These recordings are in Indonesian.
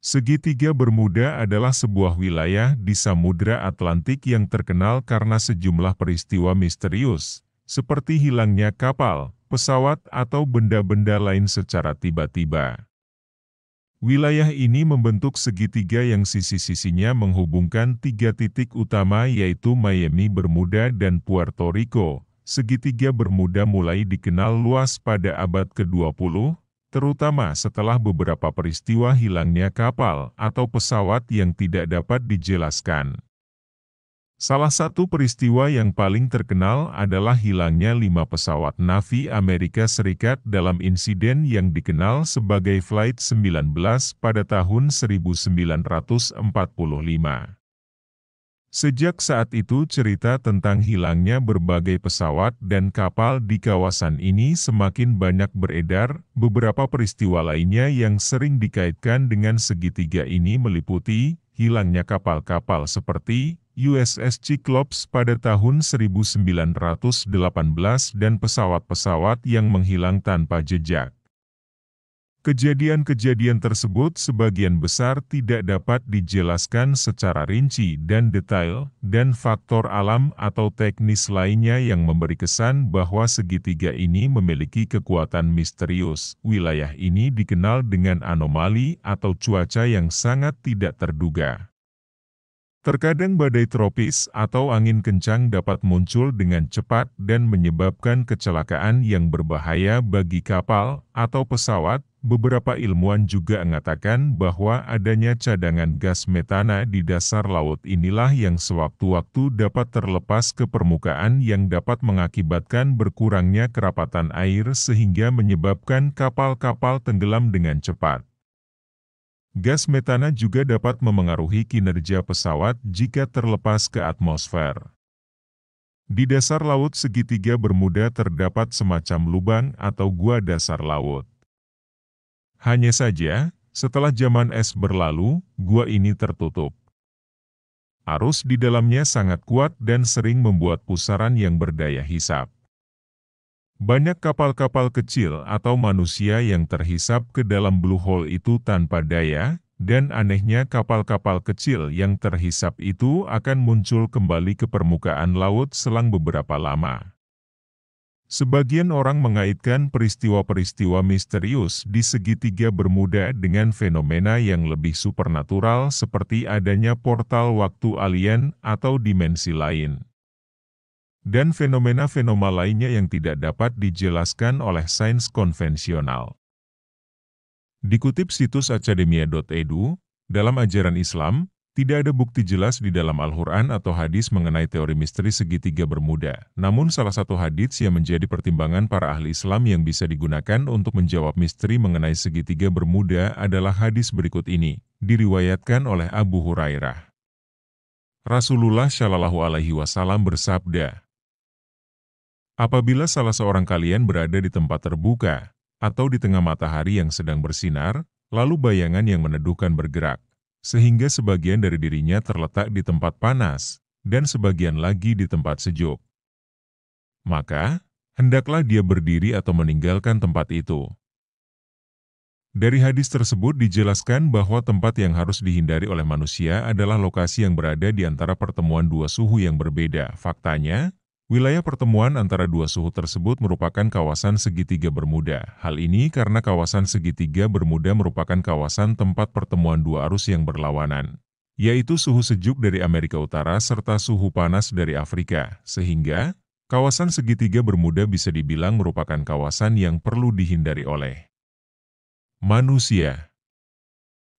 Segitiga Bermuda adalah sebuah wilayah di Samudra Atlantik yang terkenal karena sejumlah peristiwa misterius, seperti hilangnya kapal, pesawat, atau benda-benda lain secara tiba-tiba. Wilayah ini membentuk segitiga yang sisi-sisinya menghubungkan tiga titik utama yaitu Miami, Bermuda, dan Puerto Rico. Segitiga Bermuda mulai dikenal luas pada abad ke-20, terutama setelah beberapa peristiwa hilangnya kapal atau pesawat yang tidak dapat dijelaskan. Salah satu peristiwa yang paling terkenal adalah hilangnya 5 pesawat Navy Amerika Serikat dalam insiden yang dikenal sebagai Flight 19 pada tahun 1945. Sejak saat itu cerita tentang hilangnya berbagai pesawat dan kapal di kawasan ini semakin banyak beredar. Beberapa peristiwa lainnya yang sering dikaitkan dengan segitiga ini meliputi hilangnya kapal-kapal seperti USS Cyclops pada tahun 1918 dan pesawat-pesawat yang menghilang tanpa jejak. Kejadian-kejadian tersebut sebagian besar tidak dapat dijelaskan secara rinci dan detail, dan faktor alam atau teknis lainnya yang memberi kesan bahwa segitiga ini memiliki kekuatan misterius. Wilayah ini dikenal dengan anomali atau cuaca yang sangat tidak terduga. Terkadang badai tropis atau angin kencang dapat muncul dengan cepat dan menyebabkan kecelakaan yang berbahaya bagi kapal atau pesawat. Beberapa ilmuwan juga mengatakan bahwa adanya cadangan gas metana di dasar laut inilah yang sewaktu-waktu dapat terlepas ke permukaan yang dapat mengakibatkan berkurangnya kerapatan air sehingga menyebabkan kapal-kapal tenggelam dengan cepat. Gas metana juga dapat memengaruhi kinerja pesawat jika terlepas ke atmosfer. Di dasar laut segitiga Bermuda terdapat semacam lubang atau gua dasar laut. Hanya saja, setelah zaman es berlalu, gua ini tertutup. Arus di dalamnya sangat kuat dan sering membuat pusaran yang berdaya hisap. Banyak kapal-kapal kecil atau manusia yang terhisap ke dalam blue hole itu tanpa daya, dan anehnya kapal-kapal kecil yang terhisap itu akan muncul kembali ke permukaan laut selang beberapa lama. Sebagian orang mengaitkan peristiwa-peristiwa misterius di segitiga Bermuda dengan fenomena yang lebih supernatural seperti adanya portal waktu alien atau dimensi lain. Dan fenomena-fenomena lainnya yang tidak dapat dijelaskan oleh sains konvensional. Dikutip situs academia.edu, dalam ajaran Islam, tidak ada bukti jelas di dalam Al-Quran atau hadis mengenai teori misteri segitiga Bermuda. Namun salah satu hadits yang menjadi pertimbangan para ahli Islam yang bisa digunakan untuk menjawab misteri mengenai segitiga Bermuda adalah hadis berikut ini, diriwayatkan oleh Abu Hurairah. Rasulullah Shallallahu Alaihi Wasallam bersabda, apabila salah seorang kalian berada di tempat terbuka, atau di tengah matahari yang sedang bersinar, lalu bayangan yang meneduhkan bergerak, sehingga sebagian dari dirinya terletak di tempat panas, dan sebagian lagi di tempat sejuk. Maka, hendaklah dia berdiri atau meninggalkan tempat itu. Dari hadis tersebut dijelaskan bahwa tempat yang harus dihindari oleh manusia adalah lokasi yang berada di antara pertemuan dua suhu yang berbeda. Faktanya, wilayah pertemuan antara dua suhu tersebut merupakan kawasan segitiga Bermuda. Hal ini karena kawasan segitiga Bermuda merupakan kawasan tempat pertemuan dua arus yang berlawanan, yaitu suhu sejuk dari Amerika Utara serta suhu panas dari Afrika, sehingga kawasan segitiga Bermuda bisa dibilang merupakan kawasan yang perlu dihindari oleh manusia.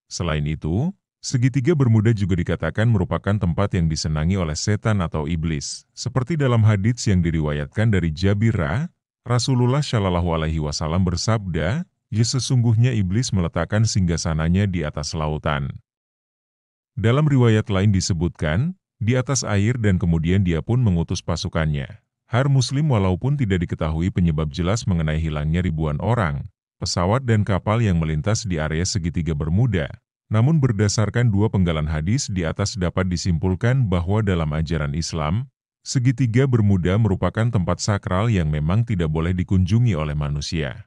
Selain itu, segitiga Bermuda juga dikatakan merupakan tempat yang disenangi oleh setan atau iblis. Seperti dalam hadits yang diriwayatkan dari Jabir, Rasulullah Shallallahu Alaihi Wasallam bersabda, "Ya sesungguhnya iblis meletakkan singgasananya di atas lautan." Dalam riwayat lain disebutkan, di atas air dan kemudian dia pun mengutus pasukannya. Har Muslim walaupun tidak diketahui penyebab jelas mengenai hilangnya ribuan orang, pesawat dan kapal yang melintas di area segitiga Bermuda. Namun berdasarkan dua penggalan hadis di atas dapat disimpulkan bahwa dalam ajaran Islam, segitiga Bermuda merupakan tempat sakral yang memang tidak boleh dikunjungi oleh manusia.